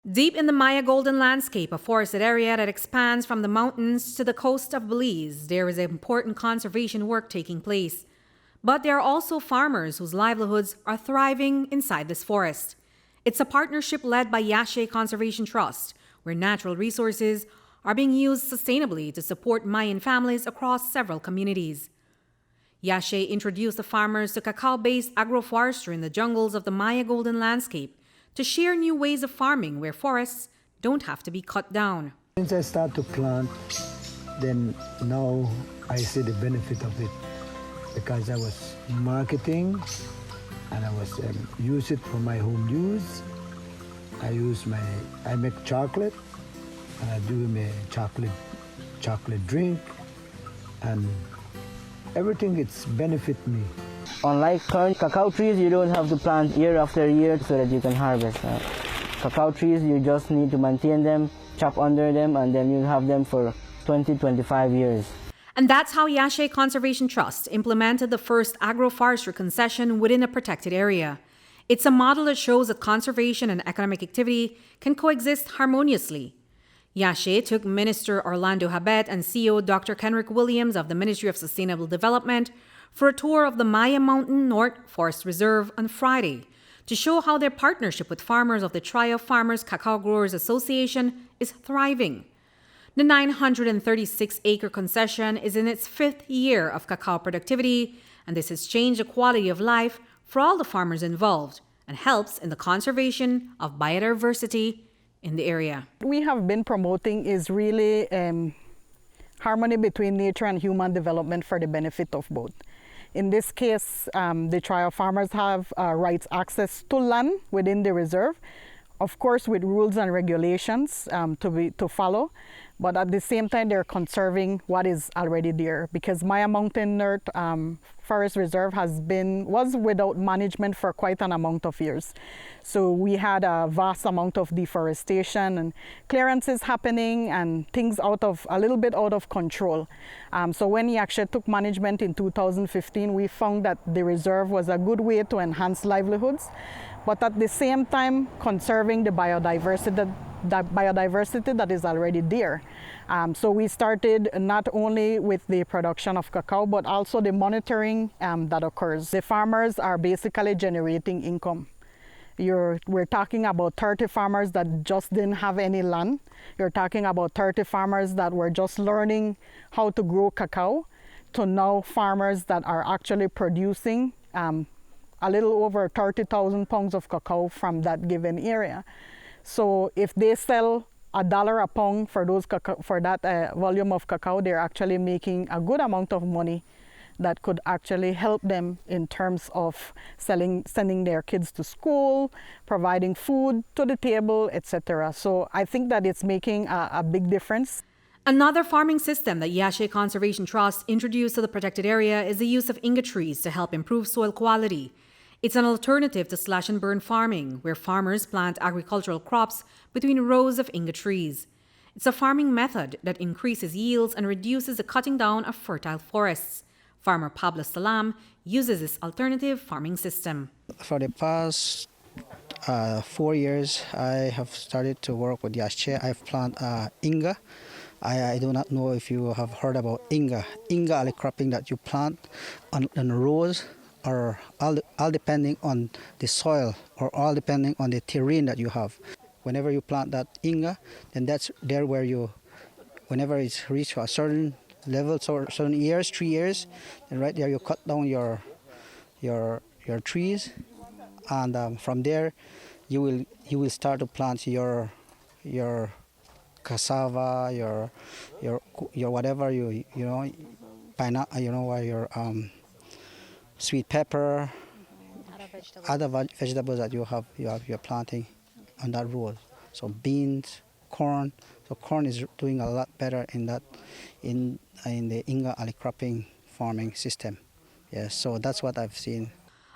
Deep in the Maya Golden landscape, a forested area that expands from the mountains to the coast of Belize, there is important conservation work taking place. But there are also farmers whose livelihoods are thriving inside this forest. It's a partnership led by Yashe Conservation Trust, where natural resources are being used sustainably to support Mayan families across several communities. Yashe introduced the farmers to cacao-based agroforestry in the jungles of the Maya Golden landscape to share new ways of farming where forests don't have to be cut down. Since I start to plant, then now I see the benefit of it because I was marketing and I was use it for my home use. I make chocolate and I do my chocolate drink and everything it's benefit me. Unlike current cacao trees, you don't have to plant year after year so that you can harvest. Cacao trees, you just need to maintain them, chop under them, and then you have them for 20-25 years. And that's how Yashe Conservation Trust implemented the first agroforestry concession within a protected area. It's a model that shows that conservation and economic activity can coexist harmoniously. Yashe took Minister Orlando Habet and CEO Dr. Kenrick Williams of the Ministry of Sustainable Development for a tour of the Maya Mountain North Forest Reserve on Friday to show how their partnership with farmers of the Trio Farmers Cacao Growers Association is thriving. The 936-acre concession is in its fifth year of cacao productivity, and this has changed the quality of life for all the farmers involved and helps in the conservation of biodiversity in the area. We have been promoting is really harmony between nature and human development for the benefit of both. In this case, the Trio farmers have rights access to land within the reserve, of course with rules and regulations to follow, but at the same time they're conserving what is already there because Maya Mountain North Forest Reserve was without management for quite an amount of years. So we had a vast amount of deforestation and clearances happening and things a little bit out of control. So when he actually took management in 2015, we found that the reserve was a good way to enhance livelihoods, but at the same time conserving the biodiversity that is already there. So we started not only with the production of cacao, but also the monitoring that occurs. The farmers are basically generating income. We're talking about 30 farmers that just didn't have any land. You're talking about 30 farmers that were just learning how to grow cacao to now farmers that are actually producing a little over 30,000 pounds of cacao from that given area. So if they sell $1 a pound for that volume of cacao, they're actually making a good amount of money that could actually help them in terms of sending their kids to school, providing food to the table, etc. So I think that it's making a big difference. Another farming system that Yashe Conservation Trust introduced to the protected area is the use of Inga trees to help improve soil quality. It's an alternative to slash and burn farming, where farmers plant agricultural crops between rows of Inga trees. It's a farming method that increases yields and reduces the cutting down of fertile forests. Farmer Pablo Salam uses this alternative farming system. For the past 4 years, I have started to work with Yashe. I've planted Inga. I do not know if you have heard about Inga. Inga are the cropping that you plant on rows, or all depending on the soil or all depending on the terrain that you have. Whenever you plant that Inga, then that's there where whenever it's reached a certain level, so certain years, 3 years, then right there you cut down your trees, and from there you will start to plant your cassava, your whatever your sweet pepper, other vegetables that you're planting on that road. So beans, corn. So corn is doing a lot better in the Inga ali cropping farming system. Yes, so that's what I've seen.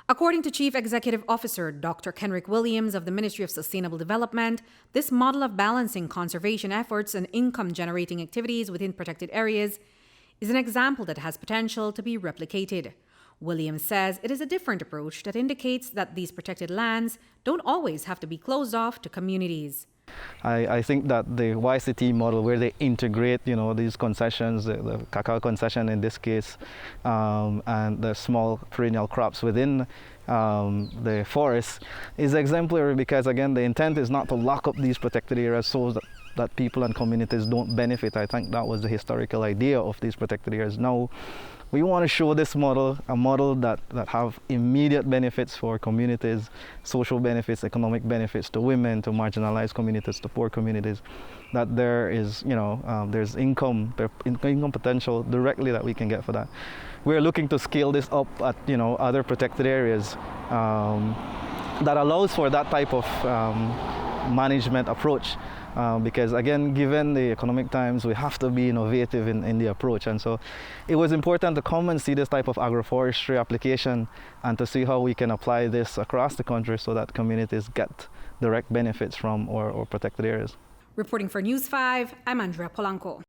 According to Chief Executive Officer Dr. Kenrick Williams of the Ministry of Sustainable Development, this model of balancing conservation efforts and income-generating activities within protected areas is an example that has potential to be replicated. Williams says it is a different approach that indicates that these protected lands don't always have to be closed off to communities. I think that the YCT model, where they integrate, these concessions, the cacao concession in this case, and the small perennial crops within the forest, is exemplary because, again, the intent is not to lock up these protected areas so that people and communities don't benefit. I think that was the historical idea of these protected areas. Now, we want to show this model, a model that have immediate benefits for communities, social benefits, economic benefits to women, to marginalized communities, to poor communities, that there is, there's income potential directly that we can get for that. We're looking to scale this up at, other protected areas that allows for that type of management approach. Because, again, given the economic times, we have to be innovative in the approach. And so it was important to come and see this type of agroforestry application and to see how we can apply this across the country so that communities get direct benefits from our protected areas. Reporting for News 5, I'm Andrea Polanco.